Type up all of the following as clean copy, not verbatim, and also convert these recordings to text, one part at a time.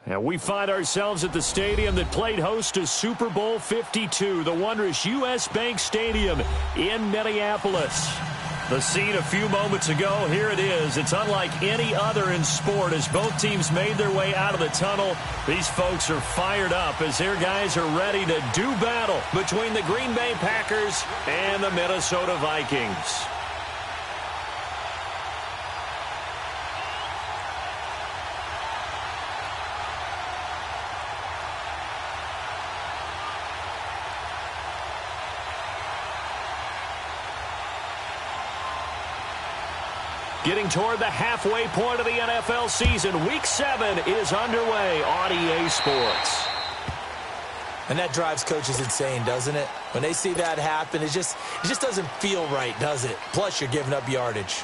And we find ourselves at the stadium that played host to Super Bowl 52, the wondrous U.S. Bank Stadium in Minneapolis. The scene a few moments ago, here it is. It's unlike any other in sport as both teams made their way out of the tunnel. These folks are fired up as their guys are ready to do battle between the Green Bay Packers and the Minnesota Vikings. Getting toward the halfway point of the NFL season, Week 7 is underway on EA Sports. And that drives coaches insane, doesn't it? When they see that happen, it just doesn't feel right, does it? Plus, you're giving up yardage.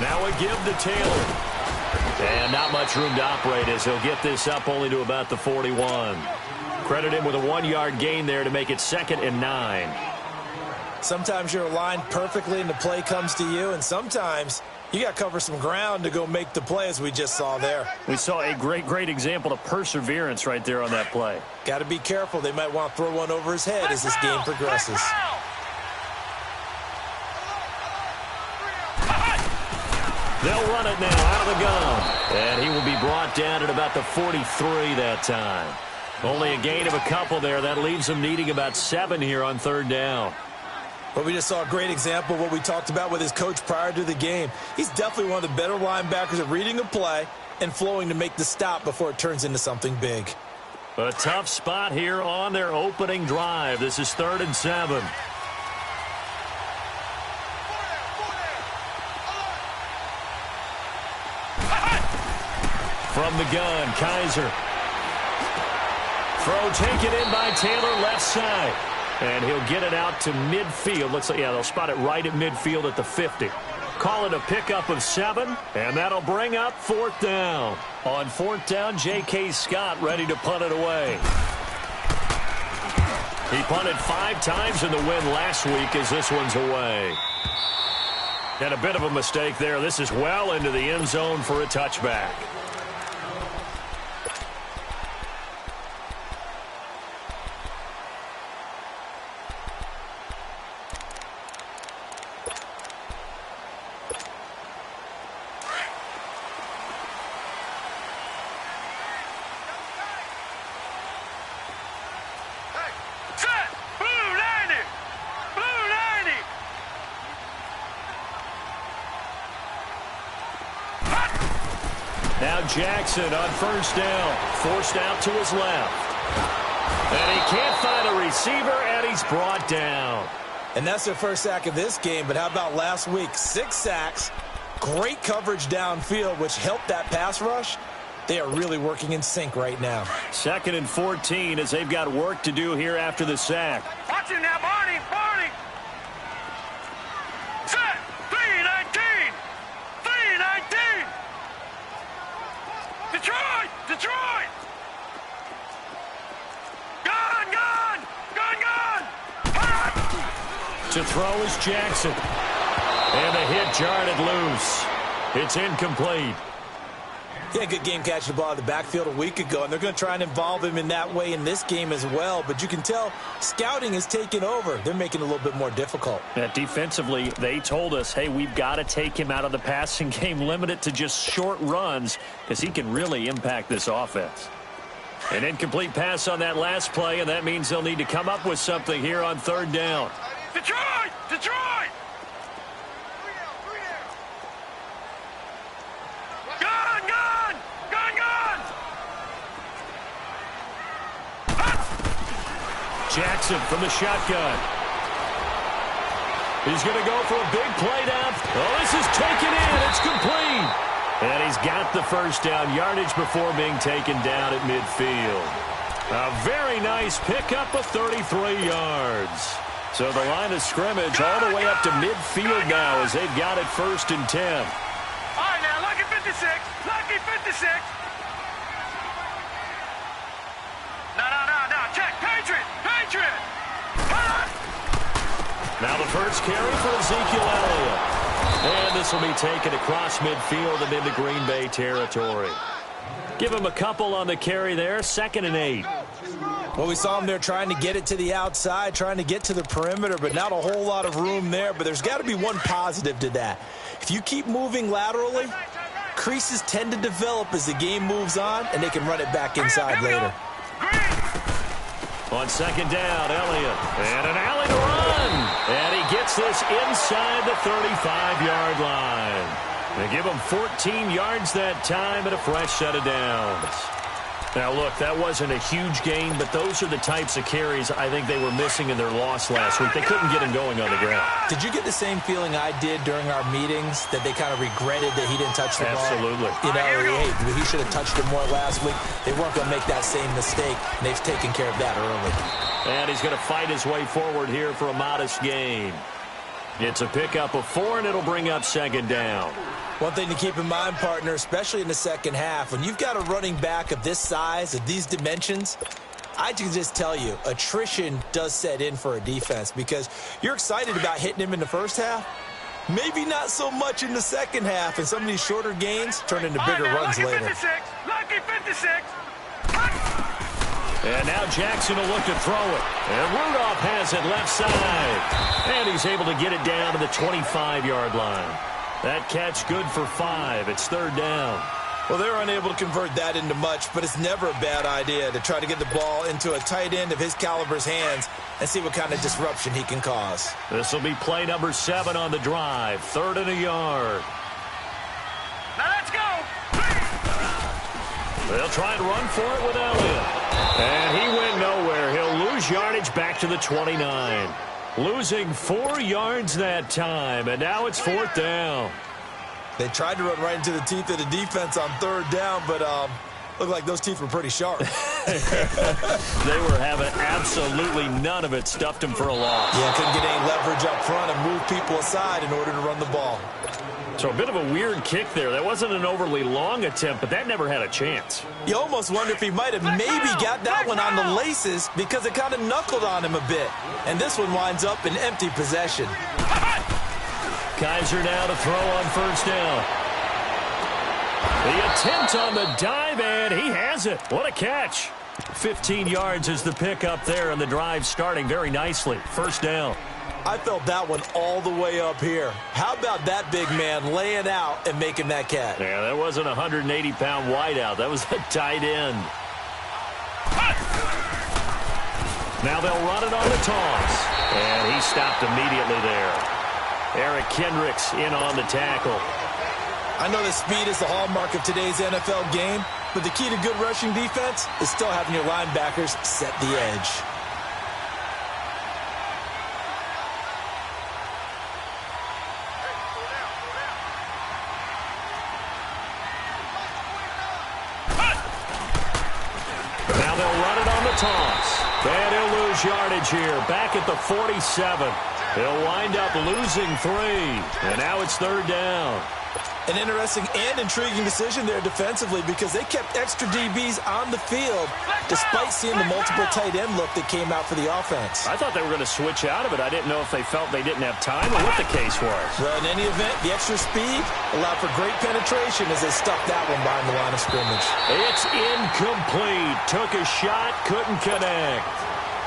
Now a give to Taylor. And not much room to operate as he'll get this up only to about the 41. Credit him with a 1-yard gain there to make it 2nd and 9. Sometimes you're aligned perfectly and the play comes to you, and sometimes you got to cover some ground to go make the play as we just saw there. We saw a great example of perseverance right there on that play. Got to be careful. They might want to throw one over his head as this game progresses. They'll run it now out of the gun. And he will be brought down at about the 43 that time. Only a gain of a couple there. That leaves them needing about 7 here on 3rd down. But we just saw a great example of what we talked about with his coach prior to the game. He's definitely one of the better linebackers at reading a play and flowing to make the stop before it turns into something big. A tough spot here on their opening drive. This is 3rd and 7. From the gun, Kaiser. Throw taken in by Taylor, left side. And he'll get it out to midfield. Looks like, yeah, they'll spot it right at midfield at the 50. Call it a pickup of 7, and that'll bring up 4th down. On 4th down, J.K. Scott ready to punt it away. He punted 5 times in the win last week as this one's away. And a bit of a mistake there. This is well into the end zone for a touchback. Now Jackson on 1st down, forced out to his left. And he can't find a receiver, and he's brought down. And that's their first sack of this game, but how about last week? 6 sacks, great coverage downfield, which helped that pass rush. They are really working in sync right now. 2nd and 14 as they've got work to do here after the sack. Watch him now, Barney! Set! 3-19! 3-19! Detroit! Gun! To throw is Jackson. And the hit jarred it loose. It's incomplete. Yeah, good game catching the ball in the backfield a week ago, and they're going to try and involve him in that way in this game as well. But you can tell scouting is taking over. They're making it a little bit more difficult. Defensively, they told us, hey, we've got to take him out of the passing game, limit it to just short runs, because he can really impact this offense. An incomplete pass on that last play, and that means they'll need to come up with something here on 3rd down. Detroit! Jackson from the shotgun. He's going to go for a big play down. Oh, this is taken in. It's complete. And he's got the 1st down yardage before being taken down at midfield. A very nice pickup of 33 yards. So the line of scrimmage all the way up to midfield now as they've got it 1st and 10. All right, now, lucky 56. Now the first carry for Ezekiel Elliott. And this will be taken across midfield and into Green Bay territory. Give him a couple on the carry there, 2nd and 8. Well, we saw him there trying to get it to the outside, trying to get to the perimeter, but not a whole lot of room there. But there's got to be one positive to that. If you keep moving laterally, creases tend to develop as the game moves on, and they can run it back inside later. On 2nd down, Elliott. And an alley to run. And he gets this inside the 35-yard line. They give him 14 yards that time and a fresh set of downs. Now, look, that wasn't a huge gain, but those are the types of carries I think they were missing in their loss last week. They couldn't get him going on the ground. Did you get the same feeling I did during our meetings, that they kind of regretted that he didn't touch the ball? Absolutely. You know, hey, he should have touched it more last week. They weren't going to make that same mistake, and they've taken care of that early. And he's going to fight his way forward here for a modest gain. It's a pickup of 4, and it'll bring up 2nd down. One thing to keep in mind, partner, especially in the second half, when you've got a running back of this size, of these dimensions, I can just tell you, attrition does set in for a defense because you're excited about hitting him in the first half. Maybe not so much in the second half, and some of these shorter gains turn into bigger runs lucky later. 56, lucky 56. And now Jackson will look to throw it. And Rudolph has it left side. And he's able to get it down to the 25-yard line. That catch good for 5. It's 3rd down. Well, they're unable to convert that into much, but it's never a bad idea to try to get the ball into a tight end of his caliber's hands and see what kind of disruption he can cause. This will be play number 7 on the drive. 3rd and a yard. Now let's go. They'll try and run for it with Elliott. And he went nowhere. He'll lose yardage back to the 29. Losing 4 yards that time, and now it's 4th down. They tried to run right into the teeth of the defense on 3rd down, but looked like those teeth were pretty sharp. They were having absolutely none of it. Stuffed him for a loss. Yeah, couldn't get any leverage up front and move people aside in order to run the ball. So a bit of a weird kick there. That wasn't an overly long attempt, but that never had a chance. You almost wonder if he might have maybe got that one on the laces because it kind of knuckled on him a bit. And this one winds up in empty possession. Kaiser now to throw on 1st down. The attempt on the dive, and he has it. What a catch. 15 yards is the pickup there, and the drive starting very nicely. 1st down. I felt that one all the way up here. How about that big man laying out and making that catch? Yeah, that wasn't a 180-pound wideout. That was a tight end. Now they'll run it on the toss. And he stopped immediately there. Eric Kendricks in on the tackle. I know that speed is the hallmark of today's NFL game, but the key to good rushing defense is still having your linebackers set the edge. Now they'll run it on the toss. And he'll lose yardage here. Back at the 47. He'll wind up losing 3. And now it's 3rd down. An interesting and intriguing decision there defensively because they kept extra DBs on the field despite seeing the multiple tight end look that came out for the offense. I thought they were going to switch out of it. I didn't know if they felt they didn't have time or what the case was. Well, in any event, the extra speed allowed for great penetration as they stuck that one behind the line of scrimmage. It's incomplete. Took a shot, couldn't connect.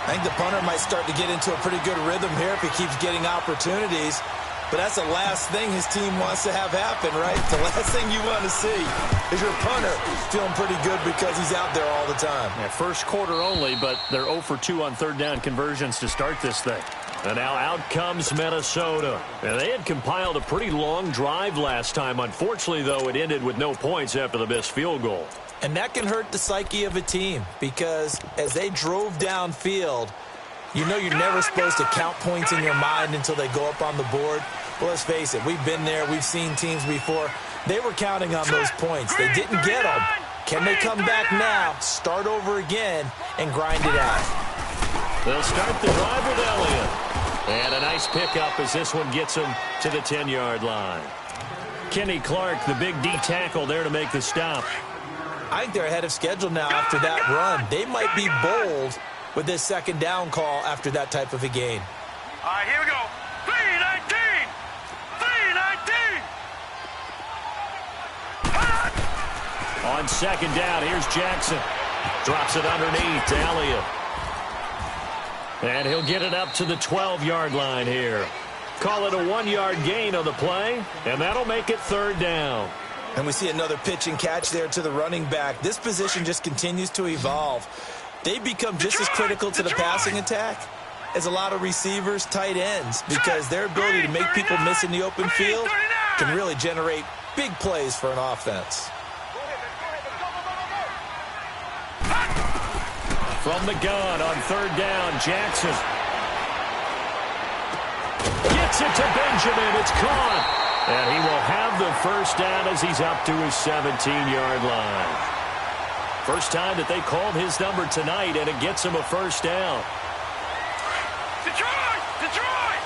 I think the punter might start to get into a pretty good rhythm here if he keeps getting opportunities. But that's the last thing his team wants to have happen, right? The last thing you want to see is your punter feeling pretty good because he's out there all the time. Yeah, first quarter only, but they're 0 for 2 on 3rd down conversions to start this thing. And now out comes Minnesota. And they had compiled a pretty long drive last time. Unfortunately, though, it ended with no points after the missed field goal. And that can hurt the psyche of a team because as they drove downfield, you know you're never supposed to count points in your mind until they go up on the board. Well, let's face it, we've been there. We've seen teams before. They were counting on those points. They didn't get them. Can they come back now, start over again, and grind it out? They'll start the drive with Elliott. And a nice pickup as this one gets him to the 10-yard line. Kenny Clark, the big D tackle there to make the stop. I think they're ahead of schedule now after that run. They might be bold with this 2nd down call after that type of a gain. All right, here we go. On second down, here's Jackson. Drops it underneath to Elliott. And he'll get it up to the 12-yard line here. Call it a 1-yard gain on the play, and that'll make it third down. And we see another pitch and catch there to the running back. This position just continues to evolve. They become just as critical to the passing attack as a lot of receivers, tight ends, because their ability to make people miss in the open field can really generate big plays for an offense. From the gun on third down, Jackson. Gets it to Benjamin. It's caught. And he will have the first down as he's up to his 17-yard line. First time that they called his number tonight, and it gets him a first down. Detroit! Detroit!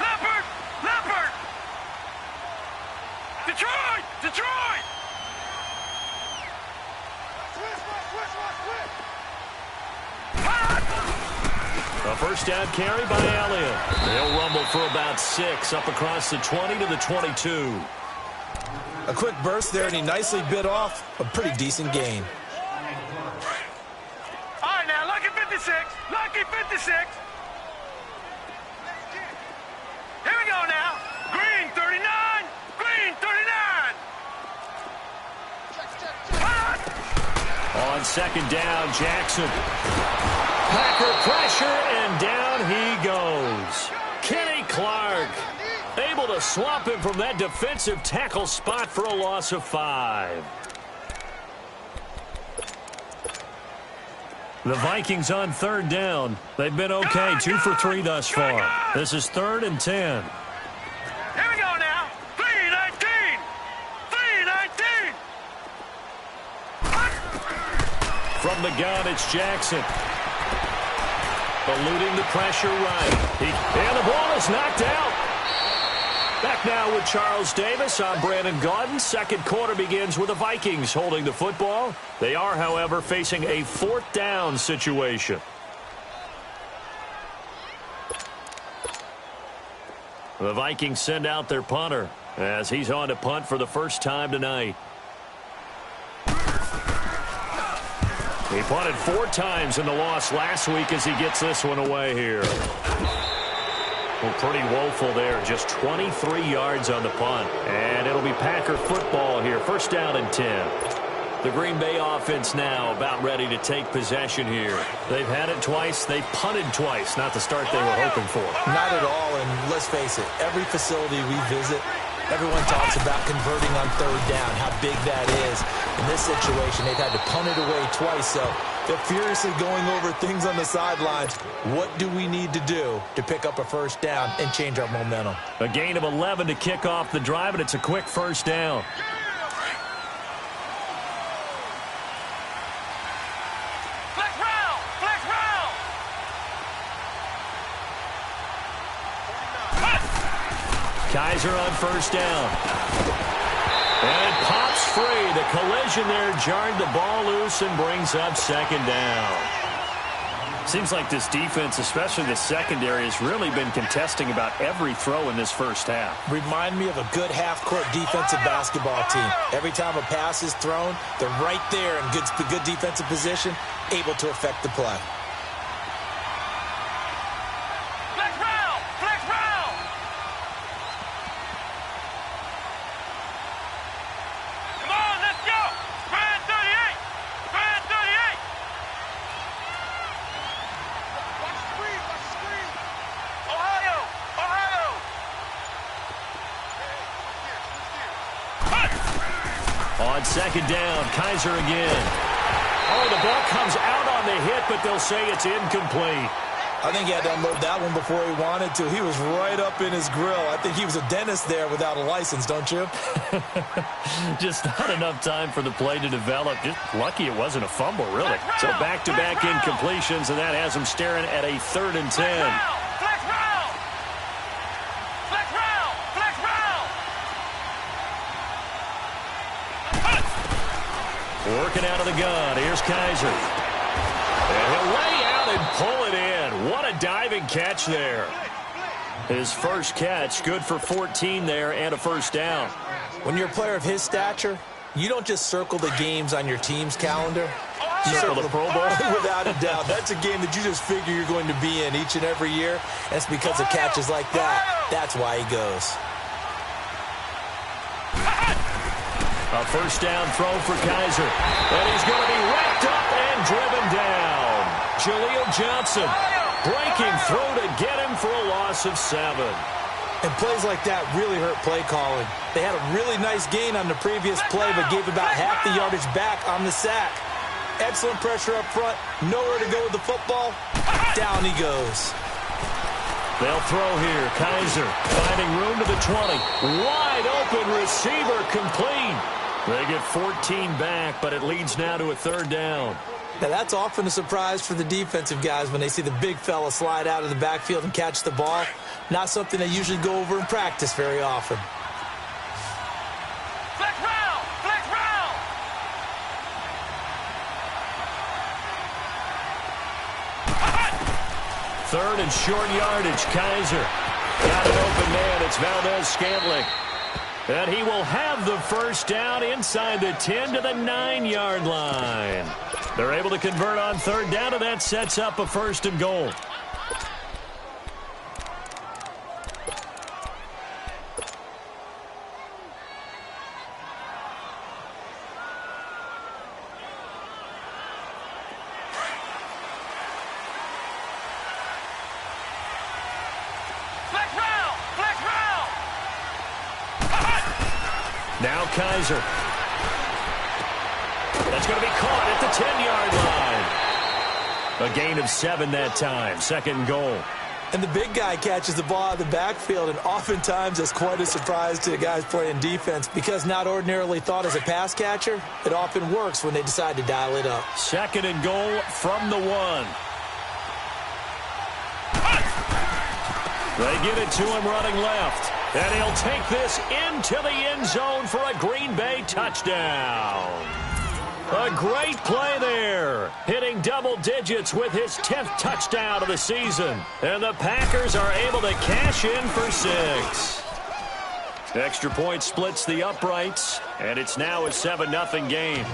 Leopard! Leopard! Detroit! Detroit! A first down carry by Elliott. They'll rumble for about 6 up across the 20 to the 22. A quick burst there, and he nicely bit off a pretty decent gain. All right, now, lucky 56. Lucky 56. Here we go now. Green 39. Green 39. On second down, Jackson. Packer pressure, and down he goes. Kenny Clark able to swamp him from that defensive tackle spot for a loss of 5. The Vikings on third down. They've been okay, 2 for 3 thus far. This is 3rd and 10. Here we go now. 3-19. 3-19. From the gun, it's Jackson. Eluding the pressure right. And the ball is knocked out. Back now with Charles Davis. I'm Brandon Gaudin. Second quarter begins with the Vikings holding the football. They are, however, facing a 4th down situation. The Vikings send out their punter as he's on to punt for the first time tonight. He punted 4 times in the loss last week as he gets this one away here. Well, pretty woeful there. Just 23 yards on the punt. And it'll be Packer football here. First down and 10. The Green Bay offense now about ready to take possession here. They've had it twice. They've punted twice. Not the start they were hoping for. Not at all, and let's face it, every facility we visit, everyone talks about converting on third down, how big that is. In this situation, they've had to punt it away twice, so they're furiously going over things on the sidelines. What do we need to do to pick up a first down and change our momentum? A gain of 11 to kick off the drive, and it's a quick first down. Kaiser on first down. And it pops free. The collision there jarred the ball loose and brings up second down. Seems like this defense, especially the secondary, has really been contesting about every throw in this first half. Remind me of a good half-court defensive basketball team. Every time a pass is thrown, they're right there in good defensive position, able to affect the play. On second down, Kaiser again. Oh, the ball comes out on the hit, but they'll say it's incomplete. I think he had to unload that one before he wanted to. He was right up in his grill. I think he was a dentist there without a license, don't you? Just not enough time for the play to develop. Just lucky it wasn't a fumble, really. So back-to-back incompletions, and that has him staring at a 3rd and 10. Working out of the gun. Here's Kaiser. And he'll lay out and pull it in. What a diving catch there. His first catch, good for 14 there and a first down. When you're a player of his stature, you don't just circle the games on your team's calendar. You Circle the Pro Bowl? Without a doubt. That's a game that you just figure you're going to be in each and every year. That's because of catches like that. That's why he goes. A first down throw for Kaiser. And he's going to be wrapped up and driven down. Jaleel Johnson breaking through to get him for a loss of 7. And plays like that really hurt play calling. They had a really nice gain on the previous play, but gave about half the yardage back on the sack. Excellent pressure up front. Nowhere to go with the football. Down he goes. They'll throw here. Kaiser finding room to the 20. Wide open receiver complete. They get 14 back, but it leads now to a third down. Now, that's often a surprise for the defensive guys when they see the big fella slide out of the backfield and catch the ball. Not something they usually go over in practice very often. Flex round! Flex round! Third and short yardage. Kaiser got an open man. It's Valdez-Scantling. And he will have the first down inside the 10 to the 9-yard line. They're able to convert on third down, and that sets up a first and goal. Flex round! Flex round! Now Kaiser. That's going to be caught at the 10-yard line. A gain of 7 that time. Second and goal. And the big guy catches the ball out of the backfield, and oftentimes that's quite a surprise to the guys playing defense because not ordinarily thought as a pass catcher, it often works when they decide to dial it up. Second and goal from the 1. They get it to him running left. And he'll take this into the end zone for a Green Bay touchdown. A great play there. Hitting double digits with his 10th touchdown of the season. And the Packers are able to cash in for 6. Extra point splits the uprights. And it's now a 7-0 game.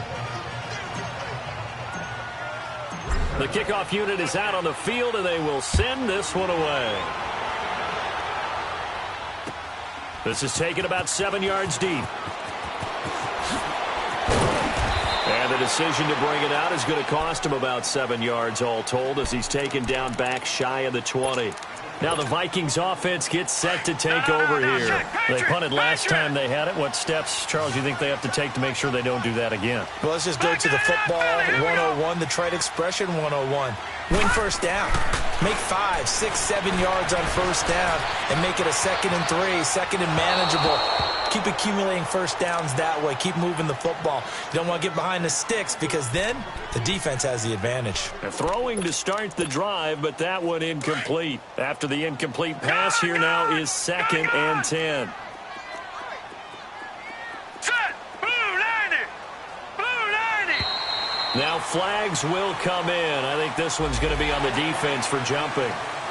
The kickoff unit is out on the field, and they will send this one away. This is taken about 7 yards deep. And the decision to bring it out is going to cost him about 7 yards all told as he's taken down back shy of the 20. Now the Vikings offense gets set to take over here. They punted last time they had it. What steps, Charles, do you think they have to take to make sure they don't do that again? Well, let's just go to the football 101, the trade expression 101. Win first down. Make 5, 6, 7 yards on first down and make it a 2nd and 3, second and manageable. Keep accumulating first downs that way. Keep moving the football. You don't want to get behind the sticks because then the defense has the advantage. They're throwing to start the drive, but that one incomplete. After the incomplete pass, here now is 2nd and 10. Set! Blue 90! Blue 90! Now flags will come in. I think this one's going to be on the defense for jumping.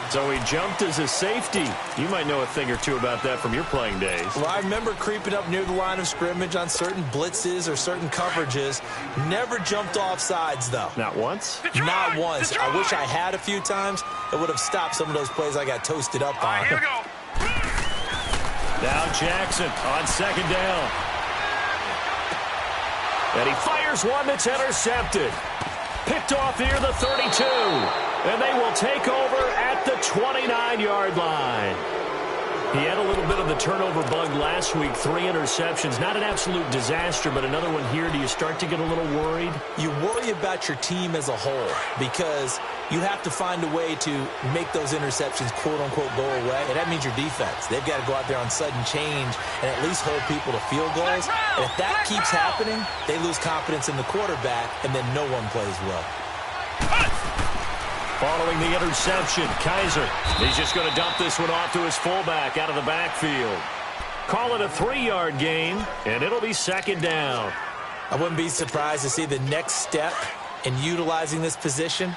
So he jumped as a safety. You might know a thing or two about that from your playing days. Well, I remember creeping up near the line of scrimmage on certain blitzes or certain coverages. Never jumped off sides, though. Not once? Not once. I wish I had a few times. It would have stopped some of those plays I got toasted up on. Here we go. Now Jackson on 2nd down. And he fires one that's intercepted. Picked off near the 32. And they will take over at the 29-yard line. He had a little bit of the turnover bug last week, 3 interceptions. Not an absolute disaster, but another one here. Do you start to get a little worried? You worry about your team as a whole because you have to find a way to make those interceptions, quote-unquote, go away. And that means your defense. They've got to go out there on sudden change and at least hold people to field goals. And if that keeps happening, they lose confidence in the quarterback, and then no one plays well. Following the interception, Kaiser, he's just going to dump this one off to his fullback out of the backfield. Call it a 3-yard gain, and it'll be 2nd down. I wouldn't be surprised to see the next step in utilizing this position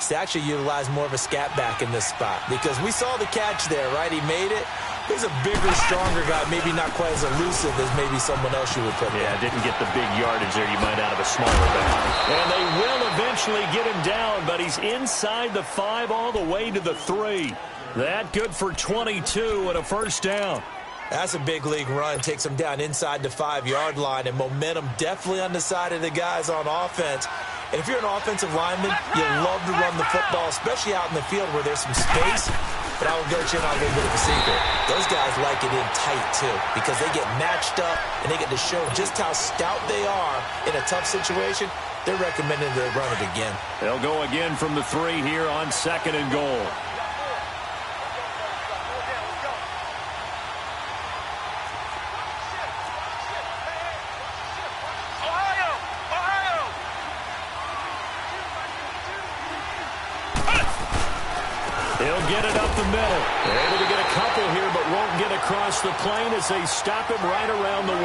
is to actually utilize more of a scat back in this spot, because we saw the catch there, right? He made it. He's a bigger, stronger guy, maybe not quite as elusive as maybe someone else you would put there. Yeah, didn't get the big yardage there you might out of a smaller back. And they will eventually get him down, but he's inside the 5 all the way to the 3. That good for 22 and a first down. That's a big league run. Takes him down inside the 5-yard line, and momentum definitely on the side of the guys on offense. And if you're an offensive lineman, you love to run the football, especially out in the field where there's some space. But I will go in on a little bit of a secret. Those guys like it in tight, too, because they get matched up and they get to show just how stout they are in a tough situation. They're recommending they run it again. They'll go again from the 3 here on 2nd and goal. He'll get it up the middle. They're able to get a couple here, but won't get across the plane as they stop him right around the 1.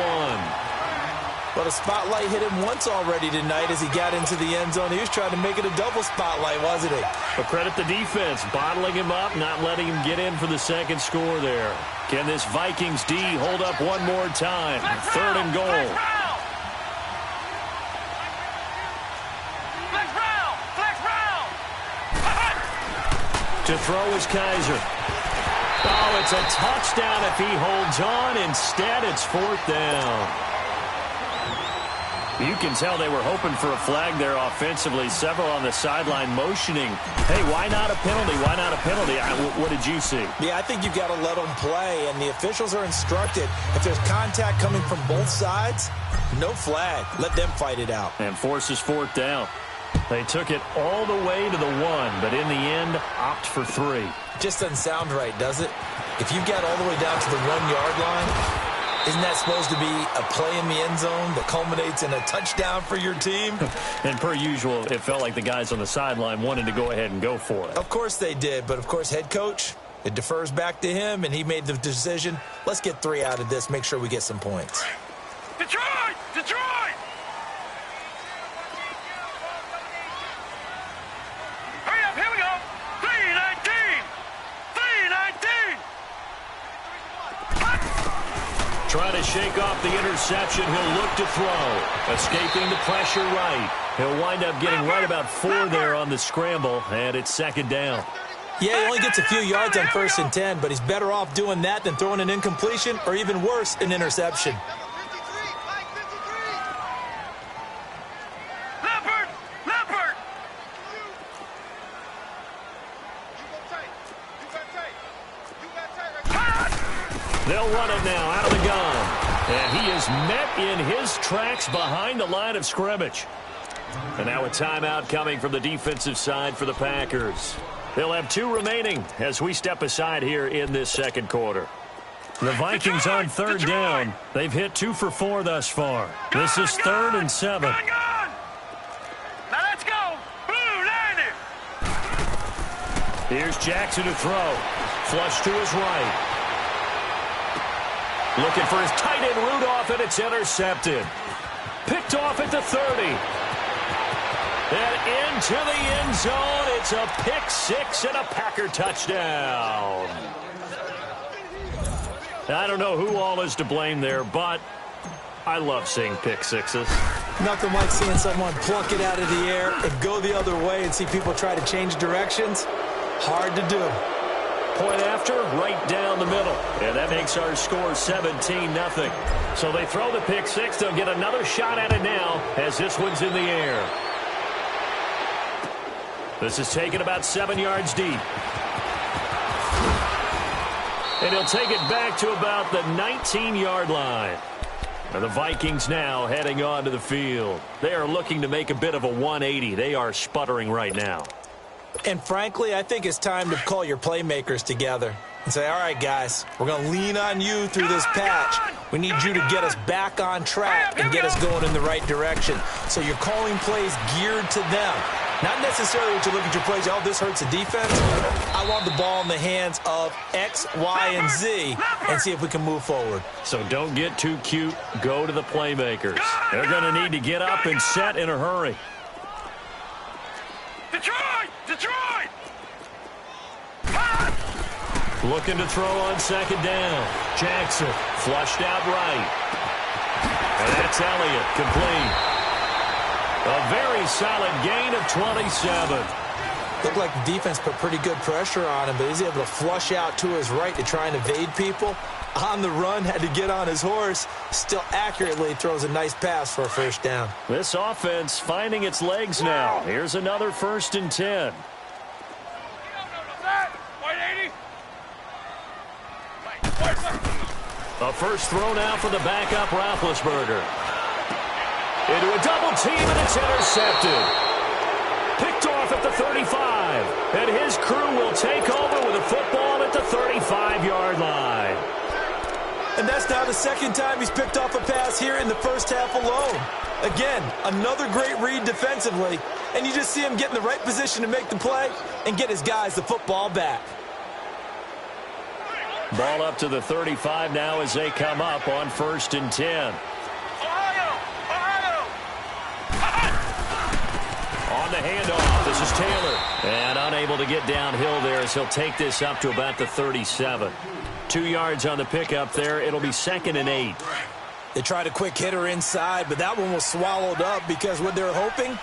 Well, the spotlight hit him once already tonight as he got into the end zone. He was trying to make it a double spotlight, wasn't he? But credit the defense, bottling him up, not letting him get in for the second score there. Can this Vikings D hold up one more time? 3rd and goal. To throw is Kaiser. Oh, it's a touchdown if he holds on. Instead, it's 4th down. You can tell they were hoping for a flag there offensively. Several on the sideline motioning. Hey, why not a penalty? Why not a penalty? What did you see? Yeah, I think you've got to let them play, and the officials are instructed. If there's contact coming from both sides, no flag. Let them fight it out. And forces 4th down. They took it all the way to the 1, but in the end, opt for 3. Just doesn't sound right, does it? If you've got all the way down to the 1-yard line, isn't that supposed to be a play in the end zone that culminates in a touchdown for your team? And per usual, it felt like the guys on the sideline wanted to go ahead and go for it. Of course they did, but of course head coach, it defers back to him, and he made the decision. Let's get 3 out of this, make sure we get some points. Detroit! Detroit! Hurry up, here we go! 3-19! 3-19! Trying to shake off the interception. He'll look to throw. Escaping the pressure right. He'll wind up getting right about 4 there on the scramble, and it's 2nd down. Yeah, he only gets a few yards on 1st and 10, but he's better off doing that than throwing an incompletion or even worse, an interception. They'll run it now out of the gun. And he is met in his tracks behind the line of scrimmage. And now a timeout coming from the defensive side for the Packers. They'll have 2 remaining as we step aside here in this 2nd quarter. The Vikings on 3rd down. They've hit 2 for 4 thus far. This is 3rd and 7. Now let's go. Blue, land it. Here's Jackson to throw. Flush to his right. Looking for his tight end Rudolph, and it's intercepted. Picked off at the 30. And into the end zone. It's a pick 6 and a Packer touchdown. I don't know who all is to blame there, but I love seeing pick 6s. Nothing like seeing someone pluck it out of the air and go the other way and see people try to change directions. Hard to do. Point after, right down the middle. And that makes our score 17-0. So they throw the pick 6. They'll get another shot at it now as this one's in the air. This is taken about 7 yards deep. And he'll take it back to about the 19-yard line. And the Vikings now heading onto the field. They are looking to make a bit of a 180. They are sputtering right now. And frankly, I think it's time to call your playmakers together and say, all right, guys, we're going to lean on you through this patch. We need you to get us back on track and get us going in the right direction. So you're calling plays geared to them. Not necessarily what you look at your plays, oh, this hurts the defense. I want the ball in the hands of X, Y, and Z and see if we can move forward. So don't get too cute. Go to the playmakers. They're going to need to get up and set in a hurry. Detroit! Detroit! Looking to throw on second down. Jackson flushed out right. And that's Elliott, complete. A very solid gain of 27. Looked like the defense put pretty good pressure on him, but he's able to flush out to his right to try and evade people. On the run, had to get on his horse. Still accurately throws a nice pass for a first down. This offense finding its legs now. Here's another 1st and 10. A first throw now for the backup Roethlisberger. Into a double team, and it's intercepted. Picked off at the 35. And his crew will take over with a football at the 35-yard line. And that's now the second time he's picked off a pass here in the first half alone. Again, another great read defensively. And you just see him get in the right position to make the play and get his guys the football back. Ball up to the 35 now as they come up on 1st and 10. On the handoff, this is Taylor. And unable to get downhill there as he'll take this up to about the 37. 2 yards on the pickup there. It'll be 2nd and 8. They tried a quick hitter inside, but that one was swallowed up because what they're hoping,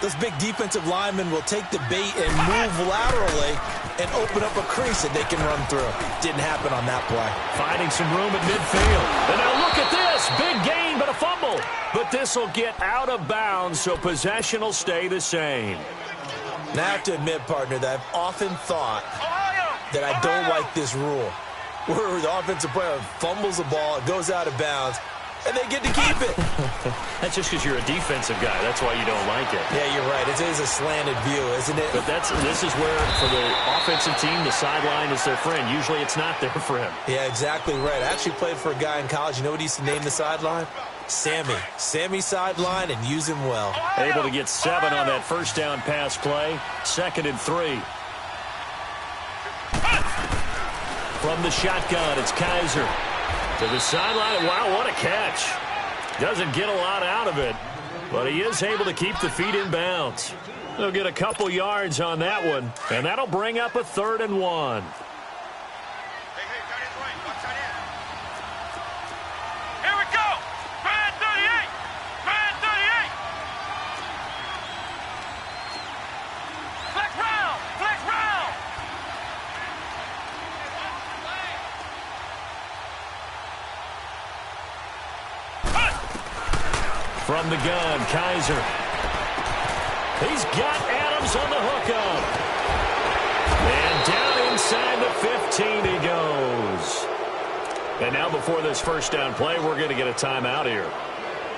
those big defensive linemen will take the bait and move laterally and open up a crease that they can run through. Didn't happen on that play. Finding some room at midfield. And now look at this. Big gain, but a fumble. But this will get out of bounds, so possession will stay the same. And I have to admit, partner, that I've often thought that I don't like this rule, where the offensive player fumbles the ball, it goes out of bounds, and they get to keep it. That's just because you're a defensive guy. That's why you don't like it. Yeah, you're right. It is a slanted view, isn't it? But this is where, for the offensive team, the sideline is their friend. Usually it's not there for him. Yeah, exactly right. I actually played for a guy in college. You know what he used to name the sideline? Sammy. Sammy sideline, and use him well. Able to get 7 on that first down pass play. 2nd and 3. From the shotgun, it's Kaiser. To the sideline. Wow, what a catch. Doesn't get a lot out of it, but he is able to keep the feet in bounds. They'll get a couple yards on that one, and that'll bring up a 3rd and 1. Here we go. Man 38. Man 38. Flex round. Flex round. From the gun, Kaiser. He's got Adams on the hookup. And down inside the 15 he goes. And now before this first down play, we're going to get a timeout here,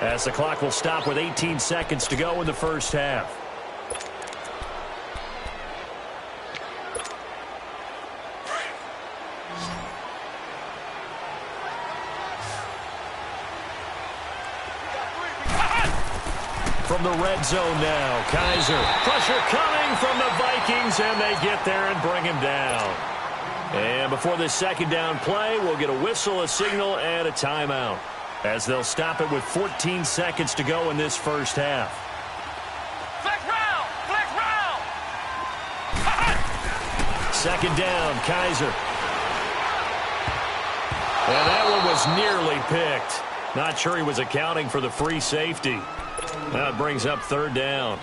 as the clock will stop with 18 seconds to go in the first half. From the red zone now, Kaiser. Pressure coming from the Vikings, and they get there and bring him down. And before this second down play, we'll get a whistle, a signal, and a timeout, as they'll stop it with 14 seconds to go in this first half. Flex round. Flex round. Second down, Kaiser. And that one was nearly picked. Not sure he was accounting for the free safety. That brings up 3rd down.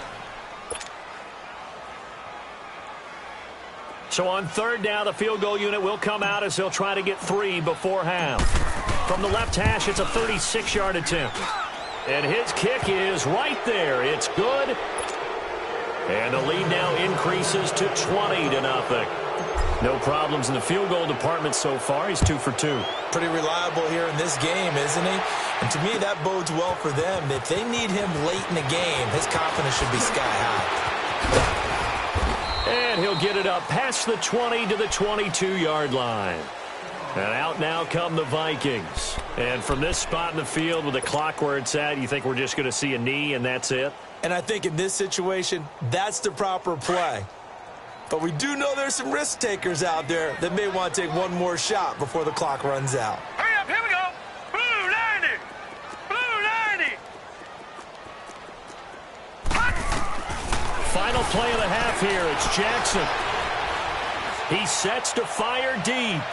So on 3rd down, the field goal unit will come out as they'll try to get 3 before half. From the left hash, it's a 36-yard attempt. And his kick is right there. It's good. And the lead now increases to 20-0. No problems in the field goal department so far. He's 2 for 2. Pretty reliable here in this game, isn't he? And to me, that bodes well for them. If they need him late in the game, his confidence should be sky high. And he'll get it up past the 20 to the 22-yard line. And out now come the Vikings. And from this spot in the field with the clock where it's at, you think we're just going to see a knee and that's it? And I think in this situation, that's the proper play. But we do know there's some risk takers out there that may want to take one more shot before the clock runs out. Hurry up, here we go. Blue 90. Blue 90. Final play of the half here. It's Jackson. He sets to fire deep.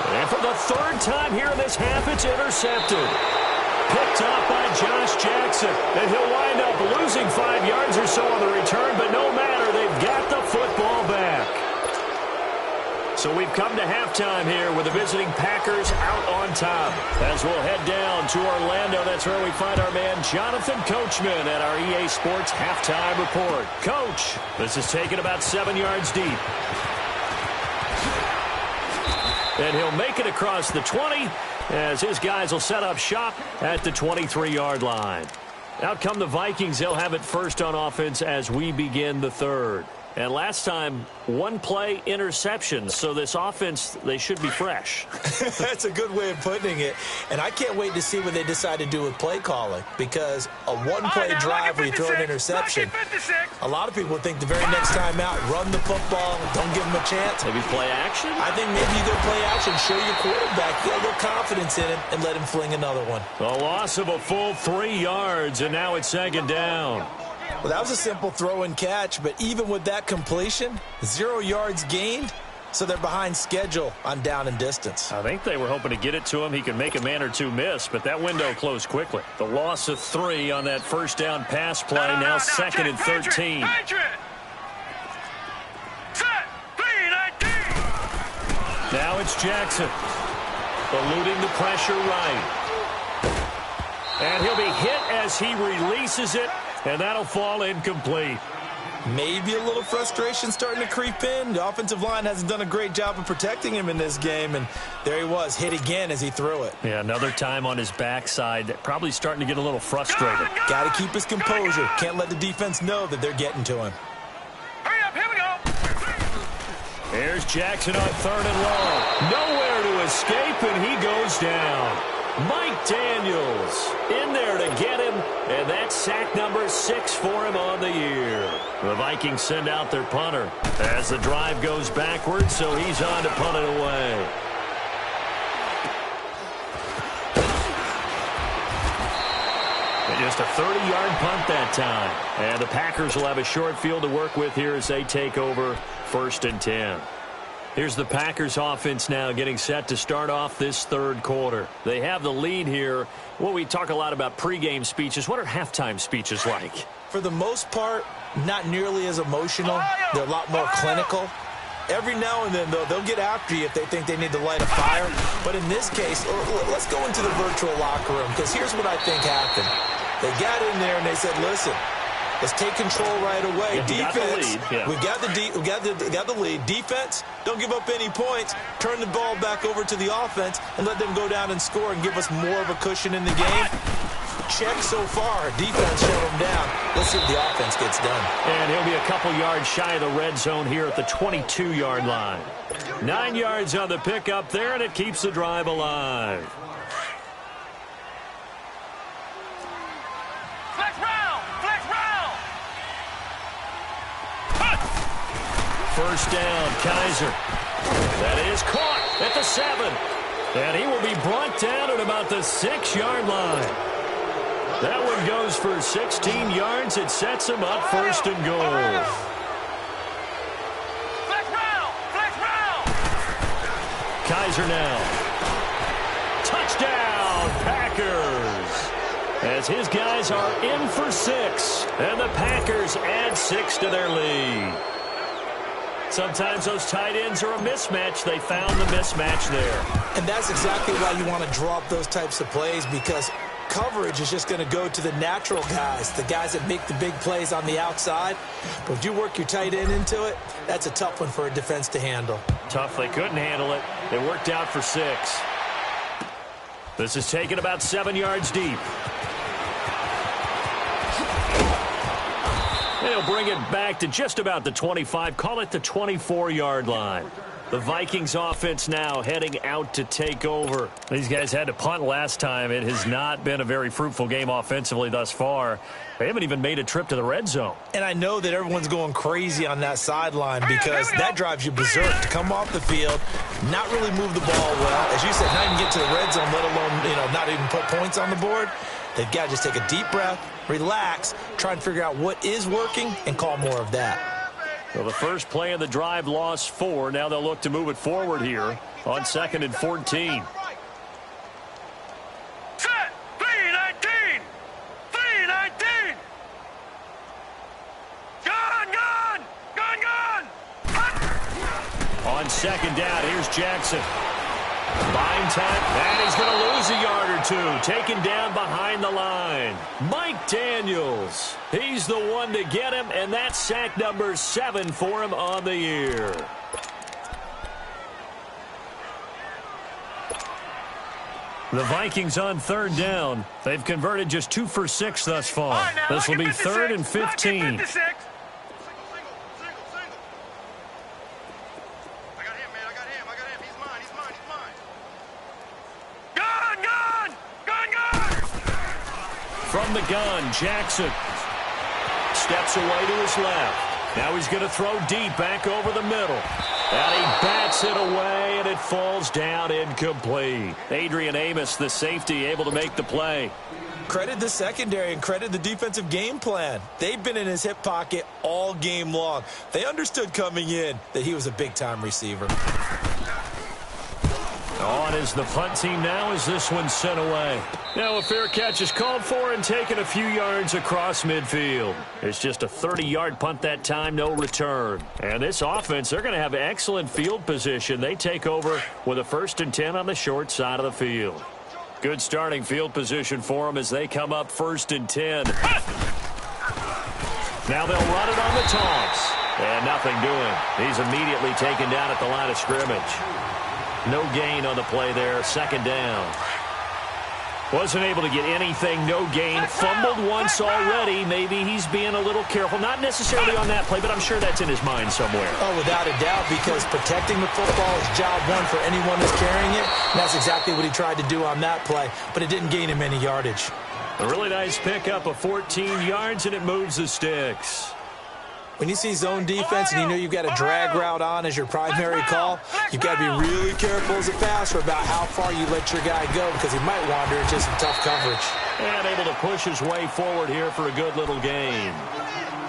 And for the third time here in this half, it's intercepted. Picked off by Josh Jackson. And he'll wind up losing 5 yards or so on the return, but no matter, they've got the football back. So we've come to halftime here with the visiting Packers out on top. As we'll head down to Orlando, that's where we find our man Jonathan Coachman at our EA Sports Halftime Report. Coach, this is taken about 7 yards deep. And he'll make it across the 20 as his guys will set up shop at the 23-yard line. Out come the Vikings. They'll have it first on offense as we begin the third. And last time, 1 play interception. So this offense, they should be fresh. That's a good way of putting it. And I can't wait to see what they decide to do with play calling. Because a 1-play drive where you throw an interception, a lot of people think the very next time out, run the football, don't give them a chance. Maybe play action? I think maybe you go play action, show your quarterback, get a little confidence in him, and let him fling another one. A loss of a full 3 yards, and now it's second down. Well, that was a simple throw and catch, but even with that completion, 0 yards gained, so they're behind schedule on down and distance. I think they were hoping to get it to him. He can make a man or two miss, but that window closed quickly. The loss of 3 on that first down pass play, now second and 13. Now it's Jackson, eluding the pressure right. And he'll be hit as he releases it. And that'll fall incomplete. Maybe a little frustration starting to creep in. The offensive line hasn't done a great job of protecting him in this game. And there he was, hit again as he threw it. Yeah, another time on his backside. Probably starting to get a little frustrated. Got to keep his composure. Can't let the defense know that they're getting to him. Hurry up, here we go. Here's Jackson on third and long. Nowhere to escape, and he goes down. Mike Daniels in there to get him, and that's sack number 6 for him on the year. The Vikings send out their punter as the drive goes backwards, so he's on to punt it away. And just a 30-yard punt that time. And the Packers will have a short field to work with here as they take over 1st and 10. Here's the Packers offense now getting set to start off this third quarter. They have the lead here. Well, we talk a lot about pregame speeches. What are halftime speeches like? For the most part, not nearly as emotional. They're a lot more clinical. Every now and then, though, they'll get after you if they think they need to light a fire. But in this case, let's go into the virtual locker room, because here's what I think happened. They got in there and they said, listen, let's take control right away. Yeah, defense, we got the lead. Defense, don't give up any points. Turn the ball back over to the offense and let them go down and score and give us more of a cushion in the game. Check so far. Defense shut them down. Let's see if the offense gets done. And he'll be a couple yards shy of the red zone here at the 22-yard line. 9 yards on the pickup there, and it keeps the drive alive. First down, Kaiser. That is caught at the 7. And he will be brought down at about the 6-yard line. That one goes for 16 yards. It sets him up 1st and goal. Kaiser now. Touchdown, Packers. As his guys are in for 6. And the Packers add 6 to their lead. Sometimes those tight ends are a mismatch. They found the mismatch there. And that's exactly why you want to draw up those types of plays, because coverage is just going to go to the natural guys, the guys that make the big plays on the outside. But if you work your tight end into it, that's a tough one for a defense to handle. Tough. They couldn't handle it. It worked out for 6. This is taken about 7 yards deep. They'll bring it back to just about the 25. Call it the 24-yard line. The Vikings offense now heading out to take over. These guys had to punt last time. It has not been a very fruitful game offensively thus far. They haven't even made a trip to the red zone. And I know that everyone's going crazy on that sideline because that drives you berserk to come off the field, not really move the ball well. As you said, not even get to the red zone, let alone, not even put points on the board. They've got to just take a deep breath, relax, try and figure out what is working, and call more of that. Well, the first play of the drive lost 4. Now they'll look to move it forward here on 2nd and 14. Set! 3-19! 3-19! Gun! On 2nd down, here's Jackson. Buying time, and he's going to lose a yard or 2. Taken down behind the line. Mike Daniels. He's the one to get him, and that's sack number 7 for him on the year. The Vikings on 3rd down. They've converted just 2 for 6 thus far. Right, now, This will be 3rd and 15. From the gun, Jackson steps away to his left. Now he's going to throw deep back over the middle. And he bats it away, and it falls down incomplete. Adrian Amos, the safety, able to make the play. Credit the secondary and credit the defensive game plan. They've been in his hip pocket all game long. They understood coming in that he was a big-time receiver. On is the punt team now as this one's sent away. Now a fair catch is called for and taken a few yards across midfield. It's just a 30-yard punt that time, no return. And this offense, they're going to have excellent field position. They take over with a 1st and 10 on the short side of the field. Good starting field position for them as they come up 1st and 10. Now they'll run it on the toss. And nothing doing. He's immediately taken down at the line of scrimmage. No gain on the play there, 2nd down. Wasn't able to get anything, no gain. Fumbled once already. Maybe he's being a little careful. Not necessarily on that play, but I'm sure that's in his mind somewhere. Oh, without a doubt, because protecting the football is job one for anyone who's carrying it. And that's exactly what he tried to do on that play, but it didn't gain him any yardage. A really nice pickup of 14 yards, and it moves the sticks. When you see zone defense and you know you've got a drag route on as your primary call, you've got to be really careful as a passer about how far you let your guy go because he might wander into some tough coverage. And able to push his way forward here for a good little gain.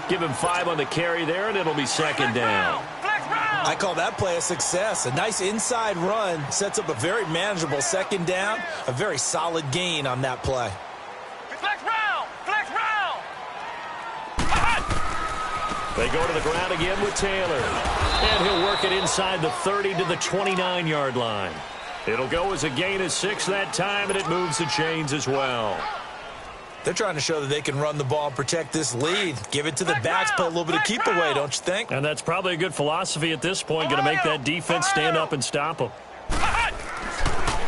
Give him 5 on the carry there, and it'll be 2nd down. I call that play a success. A nice inside run sets up a very manageable 2nd down, a very solid gain on that play. They go to the ground again with Taylor. And he'll work it inside the 30 to the 29-yard line. It'll go as a gain of 6 that time, and it moves the chains as well. They're trying to show that they can run the ball and protect this lead. Give it to the backs, play a little bit of keep away, don't you think? And that's probably a good philosophy at this point. Going to make that defense stand up and stop them.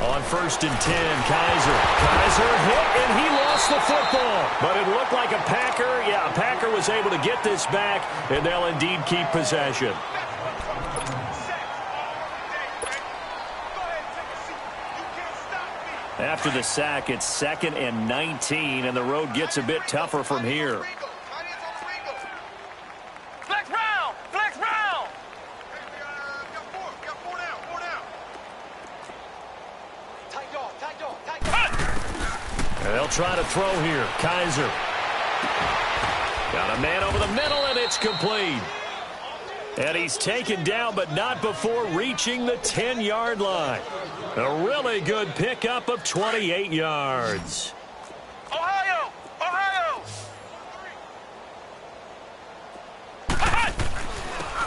On 1st and 10, Kaiser hit, and he lost the football. But it looked like a Packer. Yeah, a Packer was able to get this back, and they'll indeed keep possession. After the sack, it's 2nd and 19, and the road gets a bit tougher from here. Flex round! They'll try to throw here. Kaiser. Got a man over the middle, and it's complete. And he's taken down, but not before reaching the 10-yard line. A really good pickup of 28 yards. Ohio!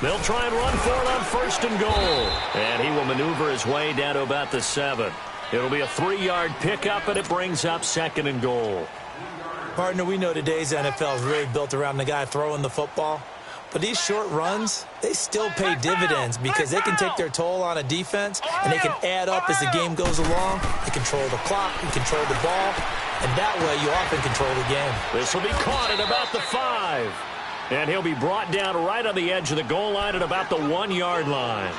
They'll try and run for it on 1st and goal. And he will maneuver his way down to about the 7. It'll be a 3-yard pickup, and it brings up 2nd and goal. Partner, we know today's NFL is really built around the guy throwing the football. But these short runs, they still pay dividends because they can take their toll on a defense, and they can add up as the game goes along. They control the clock, you control the ball, and that way you often control the game. This will be caught at about the 5. And he'll be brought down right on the edge of the goal line at about the 1-yard line.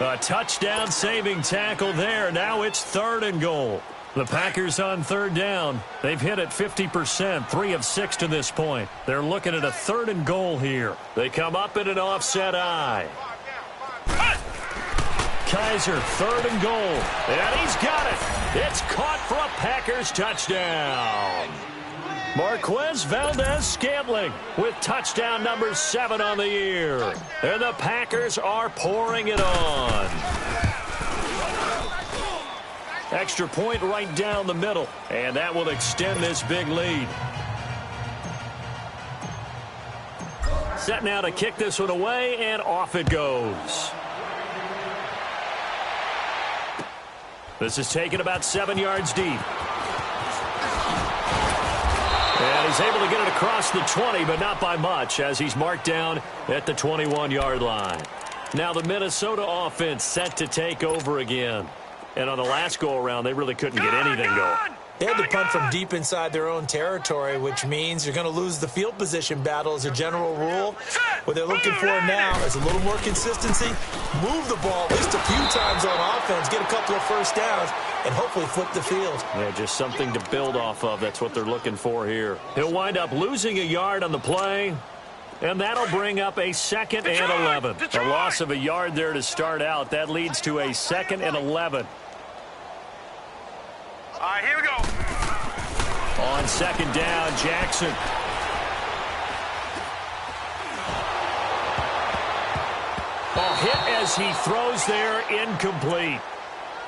A touchdown-saving tackle there. Now it's 3rd and goal. The Packers on 3rd down. They've hit it 50%, 3 of 6 to this point. They're looking at a 3rd and goal here. They come up in an offset eye. Kaiser, 3rd and goal. And he's got it. It's caught for a Packers touchdown. Marquez Valdez-Scantling with touchdown number 7 on the year. And the Packers are pouring it on. Extra point right down the middle, and that will extend this big lead. Set now to kick this one away, and off it goes. This is taken about 7 yards deep. And he's able to get it across the 20, but not by much, as he's marked down at the 21-yard line. Now the Minnesota offense set to take over again. And on the last go-around, they really couldn't get anything going. They had to punt from deep inside their own territory, which means you're going to lose the field position battle as a general rule. What they're looking for now is a little more consistency, move the ball at least a few times on offense, get a couple of first downs, and hopefully flip the field. Yeah, just something to build off of. That's what they're looking for here. He'll wind up losing a yard on the play, and that'll bring up a 2nd and 11. A loss of a yard there to start out. That leads to a 2nd and 11. All right, here we go. On 2nd down, Jackson. A hit as he throws there, incomplete.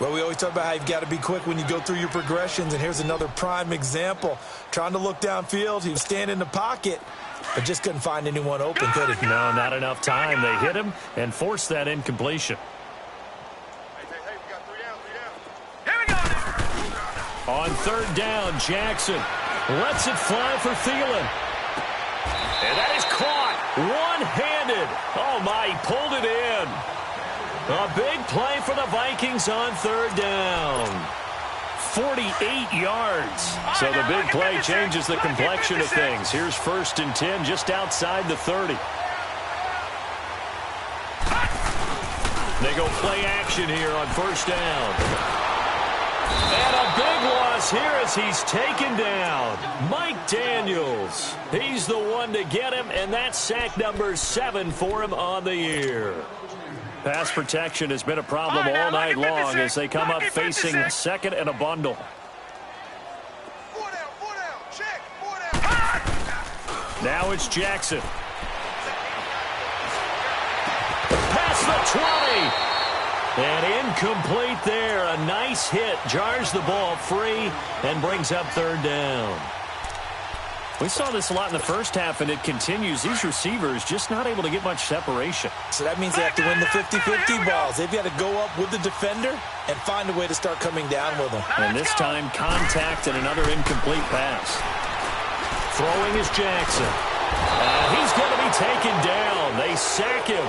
Well, we always talk about how you've got to be quick when you go through your progressions, and here's another prime example. Trying to look downfield, he was standing in the pocket, but just couldn't find anyone open, could he? No, not enough time. They hit him and forced that incompletion. Hey, we got 3 down. Here we go. On 3rd down, Jackson lets it fly for Thielen. And that is caught one-handed. Oh, my, he pulled it in. A big play for the Vikings on 3rd down. 48 yards. So the big play changes the complexion of things. Here's 1st and 10 just outside the 30. They go play action here on 1st down. And a big loss here as he's taken down. Mike Daniels. He's the one to get him, and that's sack number 7 for him on the year. Pass protection has been a problem all night long as they come up facing 2nd and a bundle. 4 down, check, 4 down. Now it's Jackson. Past the 20. And incomplete there. A nice hit. Jars the ball free and brings up 3rd down. We saw this a lot in the first half, and it continues. These receivers just not able to get much separation. So that means they have to win the 50-50 balls. They've got to go up with the defender and find a way to start coming down with them. And this time, contact and another incomplete pass. Throwing is Jackson. He's going to be taken down. They sack him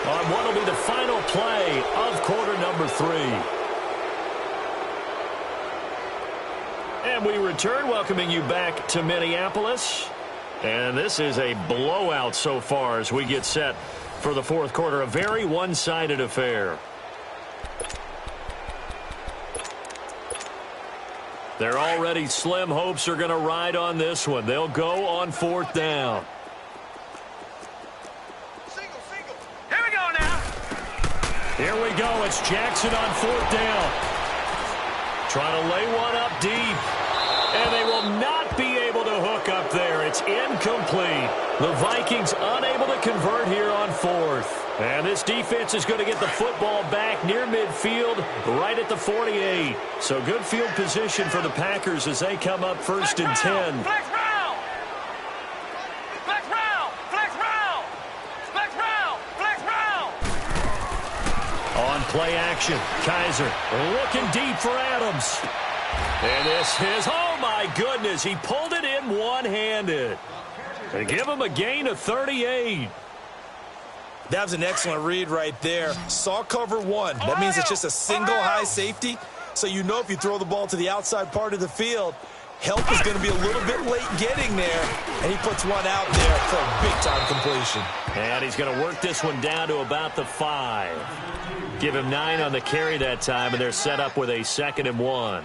on what will be the final play of quarter number 3. And we return, welcoming you back to Minneapolis. And this is a blowout so far as we get set for the 4th quarter. A very one-sided affair. They're already slim hopes are going to ride on this one. They'll go on 4th down. Here we go now. Here we go. It's Jackson on 4th down. Trying to lay one up deep. And they will not be able to hook up there. It's incomplete. The Vikings unable to convert here on 4th. And this defense is going to get the football back near midfield, right at the 48. So good field position for the Packers as they come up 1st and 10. Flex round. Flex round. Flex round. Flex round. Flex round. On play action, Kaiser looking deep for Adams. And this is, oh my goodness, he pulled it in one-handed. They give him a gain of 38. That was an excellent read right there. Saw cover 1. That means it's just a single high safety. So you know if you throw the ball to the outside part of the field, help is going to be a little bit late getting there. And he puts one out there for a big-time completion. And he's going to work this one down to about the 5. Give him 9 on the carry that time, and they're set up with a 2nd and 1.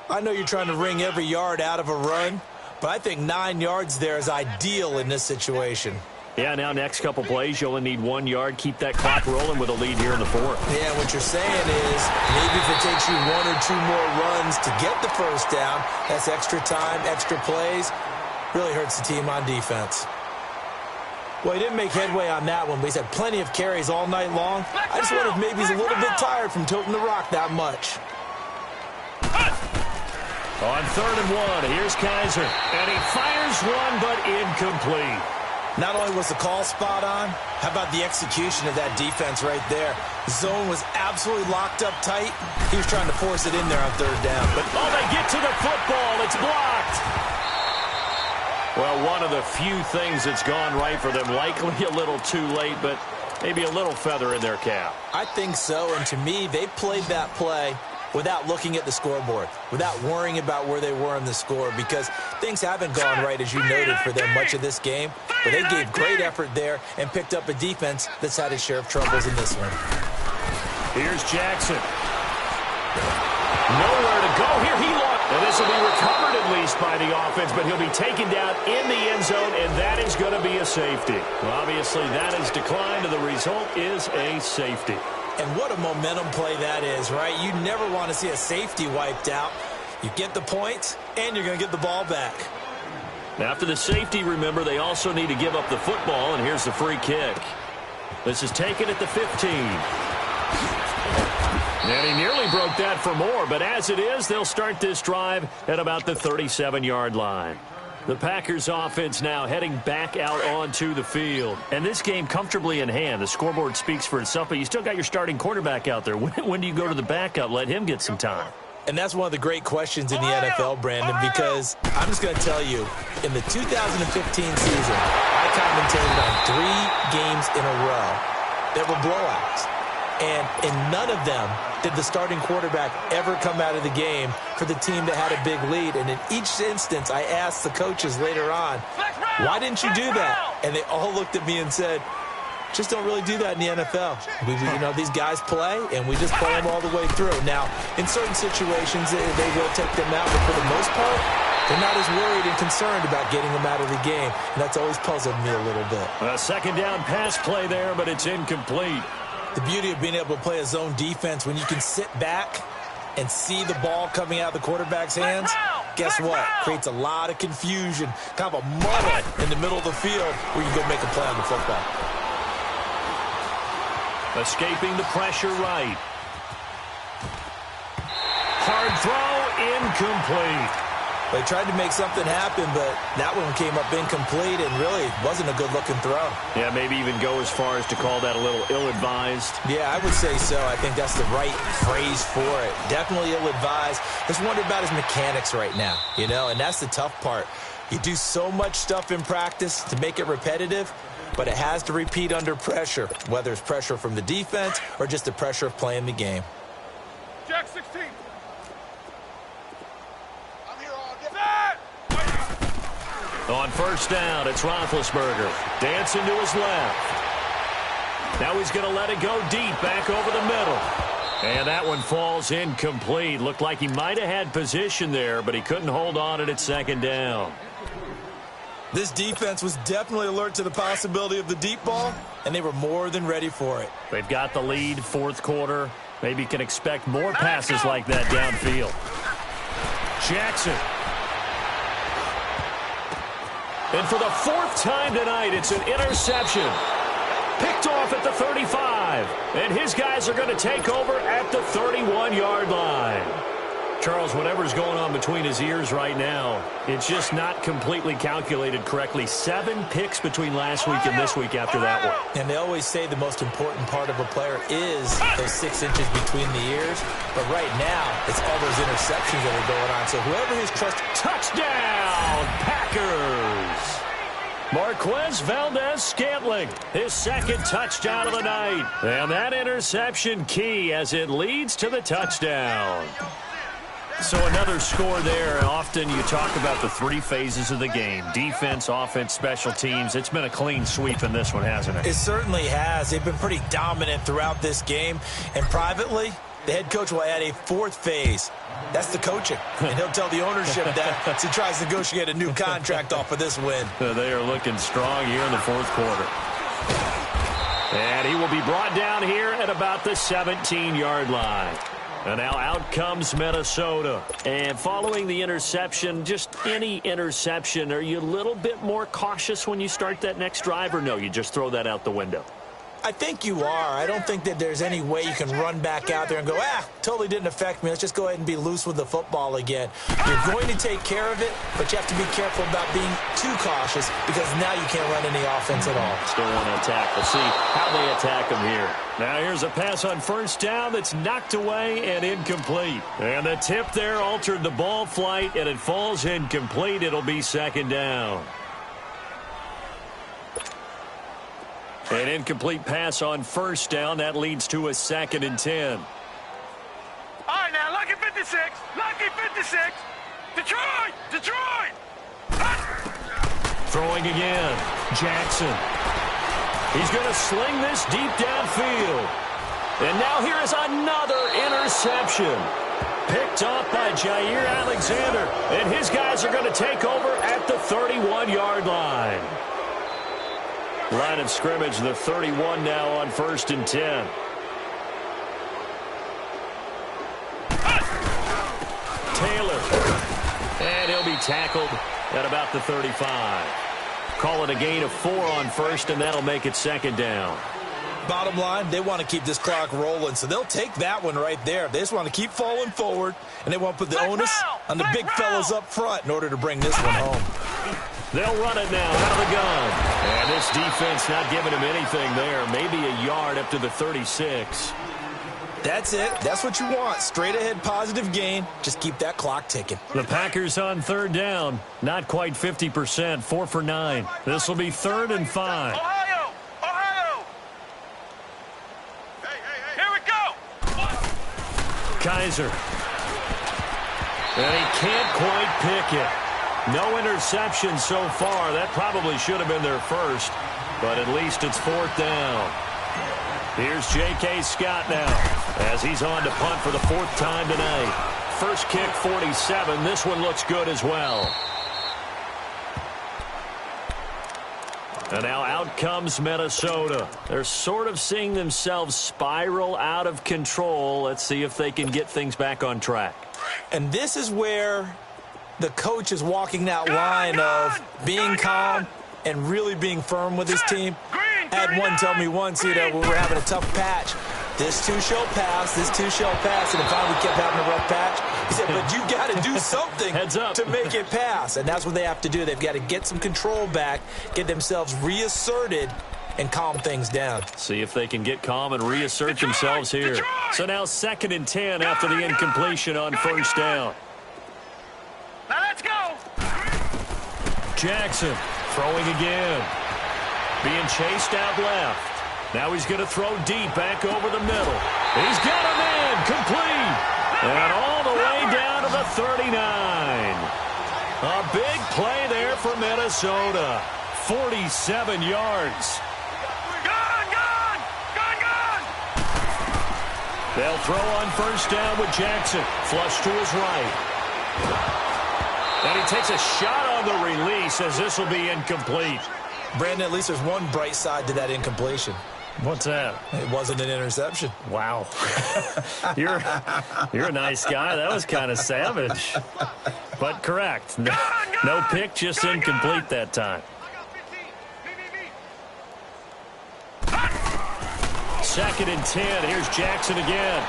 I know you're trying to wring every yard out of a run, but I think 9 yards there is ideal in this situation. Yeah, now next couple plays, you only need 1 yard. Keep that clock rolling with a lead here in the fourth. Yeah, what you're saying is maybe if it takes you 1 or 2 more runs to get the first down, that's extra time, extra plays, really hurts the team on defense. Well, he didn't make headway on that one, but he's had plenty of carries all night long. I just wonder if maybe he's a little bit tired from toting the rock that much. On 3rd and 1, here's Kaiser. And he fires one, but incomplete. Not only was the call spot on, how about the execution of that defense right there? The zone was absolutely locked up tight. He was trying to force it in there on 3rd down. But they get to the football. It's blocked. Well, one of the few things that's gone right for them. Likely a little too late, but maybe a little feather in their cap. I think so, and to me, they played that play without looking at the scoreboard, without worrying about where they were in the score, because things haven't gone right, as you noted, for them much of this game. But they gave great effort there and picked up a defense that's had its share of troubles in this one. Here's Jackson. Nowhere to go here. He lost. And this will be recovered at least by the offense, but he'll be taken down in the end zone, and that is going to be a safety. Well, obviously, that has declined, and the result is a safety. And what a momentum play that is, right? You never want to see a safety wiped out. You get the points, and you're going to get the ball back. After the safety, remember, they also need to give up the football, and here's the free kick. This is taken at the 15. And he nearly broke that for more, but as it is, they'll start this drive at about the 37-yard line. The Packers offense now heading back out onto the field. And this game comfortably in hand. The scoreboard speaks for itself, but you still got your starting quarterback out there. When do you go to the backup? Let him get some time. And that's one of the great questions in the NFL, Brandon, because I'm just going to tell you, in the 2015 season, I commentated on 3 games in a row that were blowouts. And in none of them did the starting quarterback ever come out of the game for the team that had a big lead. And in each instance, I asked the coaches later on, why didn't you do that? And they all looked at me and said, just don't really do that in the NFL. These guys play, and we just play them all the way through. Now, in certain situations, they will take them out, but for the most part, they're not as worried and concerned about getting them out of the game. And that's always puzzled me a little bit. A second down pass play there, but it's incomplete. The beauty of being able to play a zone defense when you can sit back and see the ball coming out of the quarterback's hands, guess what? Creates a lot of confusion, kind of a muddle in the middle of the field where you go make a play on the football. Escaping the pressure right. Hard throw, incomplete. They tried to make something happen, but that one came up incomplete and really wasn't a good-looking throw. Yeah, maybe even go as far as to call that a little ill-advised. Yeah, I would say so. I think that's the right phrase for it. Definitely ill-advised. Just wonder about his mechanics right now, and that's the tough part. You do so much stuff in practice to make it repetitive, but it has to repeat under pressure, whether it's pressure from the defense or just the pressure of playing the game. Jack 16. On first down, it's Roethlisberger. Dancing to his left. Now he's going to let it go deep, back over the middle. And that one falls incomplete. Looked like he might have had position there, but he couldn't hold on at second down. This defense was definitely alert to the possibility of the deep ball, and they were more than ready for it. They've got the lead, fourth quarter. Maybe can expect more passes like that downfield. Jackson. And for the 4th time tonight, it's an interception. Picked off at the 35. And his guys are going to take over at the 31-yard line. Charles, whatever's going on between his ears right now, it's just not completely calculated correctly. 7 picks between last week and this week after that one. And they always say the most important part of a player is those 6 inches between the ears. But right now, it's all those interceptions that are going on. So whoever his trust... Touchdown, Packers! Marquez Valdez-Scantling, his 2nd touchdown of the night. And that interception key as it leads to the touchdown. So another score there. Often you talk about the 3 phases of the game. Defense, offense, special teams. It's been a clean sweep in this one, hasn't it? It certainly has. They've been pretty dominant throughout this game. And privately, The head coach will add a fourth phase. That's the coaching. And he'll tell the ownership that as he tries to negotiate a new contract off of this win. They are looking strong here in the fourth quarter. And he will be brought down here at about the 17-yard line. And now out comes Minnesota. And following the interception, just any interception, are you a little bit more cautious when you start that next drive, or no, you just throw that out the window? I think you are. I don't think that there's any way you can run back out there and go, totally didn't affect me. Let's just go ahead and be loose with the football again. You're going to take care of it, but you have to be careful about being too cautious because now you can't run any offense at all. Still want to attack. We'll see how they attack them here. Now here's a pass on first down that's knocked away and incomplete. And the tip there altered the ball flight, and it falls incomplete. It'll be second down. An incomplete pass on first down. That leads to a 2nd and 10. All right, now, lucky 56. Lucky 56. Detroit! Detroit! Throwing again. Jackson. He's going to sling this deep downfield. And now here is another interception. Picked off by Jair Alexander. And his guys are going to take over at the 31-yard line. Line of scrimmage, the 31 now on 1st and 10. Taylor. And he'll be tackled at about the 35. Call it a gain of 4 on first, and that'll make it 2nd down. Bottom line, they want to keep this clock rolling, so they'll take that one right there. They just want to keep falling forward, and they want to put the onus on the big fellas up front in order to bring this one home. They'll run it now out of the gun. And this defense not giving him anything there. Maybe a yard up to the 36. That's it. That's what you want. Straight ahead positive gain. Just keep that clock ticking. The Packers on 3rd down. Not quite 50%. 4 for 9. This will be 3rd and 5. Ohio! Ohio! Hey. Here we go! Kaiser. And he can't quite pick it. No interception so far. That probably should have been their first, but at least it's 4th down. Here's J.K. Scott now as he's on to punt for the 4th time tonight. First kick, 47. This one looks good as well. And now out comes Minnesota. They're sort of seeing themselves spiral out of control. Let's see if they can get things back on track. And this is where the coach is walking that line of being calm and really being firm with his team. I had one tell me once, when we're having a tough patch, this too shall pass, this too shall pass, and finally kept having a rough patch. He said, but you got to do something to make it pass, and that's what they have to do. They've got to get some control back, get themselves reasserted, and calm things down. See if they can get calm and reassert themselves here. So now 2nd and 10 after the incompletion on first down. Now let's go. Jackson throwing again. Being chased out left. Now he's going to throw deep back over the middle. He's got a man complete. And all the way down to the 39. A big play there for Minnesota. 47 yards. Gone! They'll throw on first down with Jackson. Flush to his right. And he takes a shot on the release as this will be incomplete. Brandon, at least there's one bright side to that incompletion. What's that? It wasn't an interception. Wow. You're a nice guy. That was kind of savage. But correct. No pick, just incomplete that time. 2nd and 10. Here's Jackson again.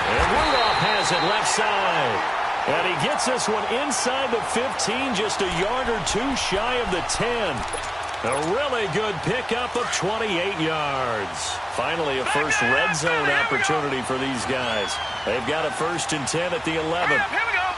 And Rudolph has it left side. And he gets this one inside the 15, just a yard or two shy of the 10. A really good pickup of 28 yards. Finally, a first red zone opportunity for these guys. They've got a 1st and 10 at the 11. Here we go.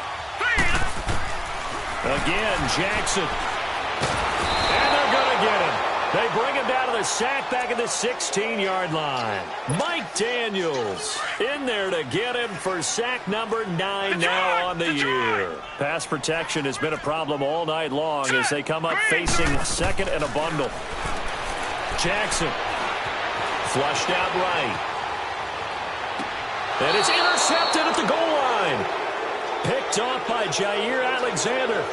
Again, Jackson. And they're going to get him. They bring him down to the sack back at the 16-yard line. Mike Daniels in there to get him for sack number 9 now on the year. Pass protection has been a problem all night long as they come up facing 2nd and a bundle. Jackson Flushed out right. And it's intercepted at the goal line. Picked off by Jair Alexander.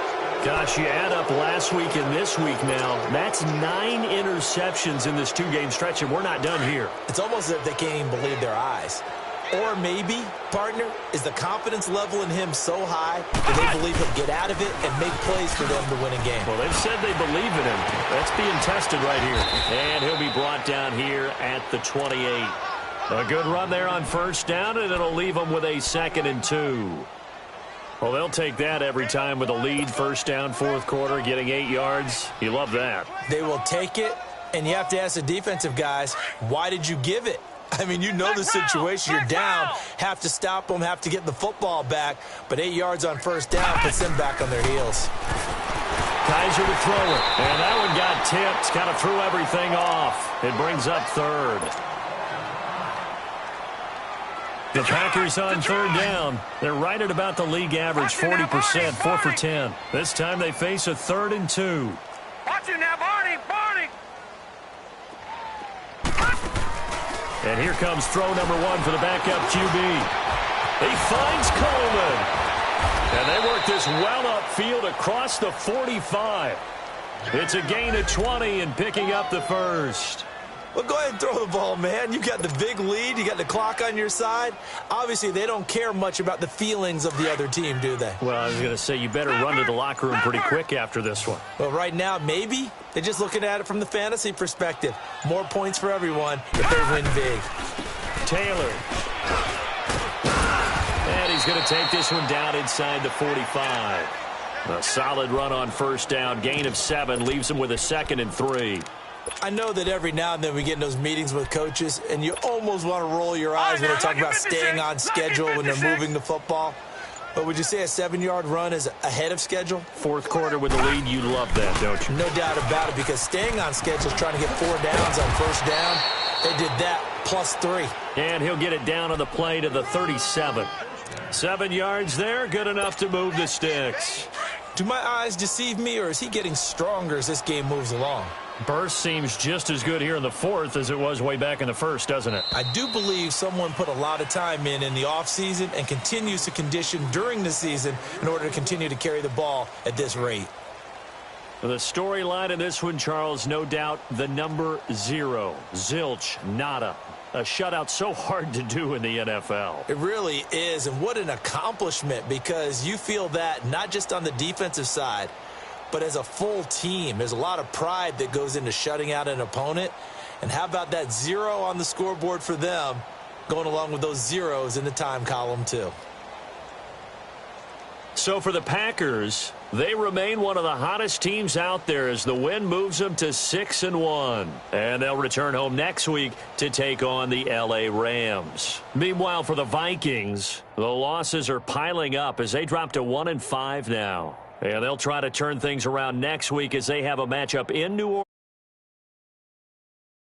Gosh, you add up last week and this week now. That's 9 interceptions in this 2-game stretch, and we're not done here. It's almost as if they can't even believe their eyes. Or maybe, partner, is the confidence level in him so high that they believe he'll get out of it and make plays for them to win a game. Well, they've said they believe in him. That's being tested right here. And he'll be brought down here at the 28. A good run there on first down, and it'll leave them with a 2nd and 2. Well, they'll take that every time with a lead. First down, fourth quarter, getting 8 yards. You love that. They will take it, and you have to ask the defensive guys, why did you give it? I mean, you know the situation. You're down, have to stop them, have to get the football back, but 8 yards on first down puts them back on their heels. Kaiser to throw it, and that one got tipped, kind of threw everything off. It brings up 3rd. The Packers on 3rd down. They're right at about the league average, 40%, 4 for 10. This time they face a 3rd and 2. Watch it now, Barney. And here comes throw number 1 for the backup QB. He finds Coleman. And they work this well upfield across the 45. It's a gain of 20 and picking up the 1st. Well, go ahead and throw the ball, man. You got the big lead. You got the clock on your side. Obviously, they don't care much about the feelings of the other team, do they? Well, I was going to say you better run to the locker room pretty quick after this one. Well, right now, maybe. They're just looking at it from the fantasy perspective. More points for everyone if they win big. Taylor. And he's going to take this one down inside the 45. A solid run on first down. Gain of 7 leaves him with a 2nd and 3. I know that every now and then we get in those meetings with coaches, and you almost want to roll your eyes when they talk about staying on schedule when they're moving the football. But would you say a 7-yard run is ahead of schedule? Fourth quarter with the lead, you love that, don't you? No doubt about it, because staying on schedule is trying to get 4 downs on first down. They did that plus 3. And he'll get it down on the play to the 37. 7 yards there, good enough to move the sticks. Do my eyes deceive me, or is he getting stronger as this game moves along? Burst seems just as good here in the 4th as it was way back in the 1st, doesn't it? I do believe someone put a lot of time in the offseason and continues to condition during the season in order to continue to carry the ball at this rate. The storyline in this one, Charles, no doubt the number 0. Zilch, nada. A shutout so hard to do in the NFL. It really is, and what an accomplishment, because you feel that not just on the defensive side, but as a full team. There's a lot of pride that goes into shutting out an opponent. And how about that 0 on the scoreboard for them, going along with those zeros in the time column too. So for the Packers, they remain one of the hottest teams out there as the win moves them to 6-1. And they'll return home next week to take on the LA Rams. Meanwhile, for the Vikings, the losses are piling up as they drop to 1-5 now. And they'll try to turn things around next week as they have a matchup in New Orleans.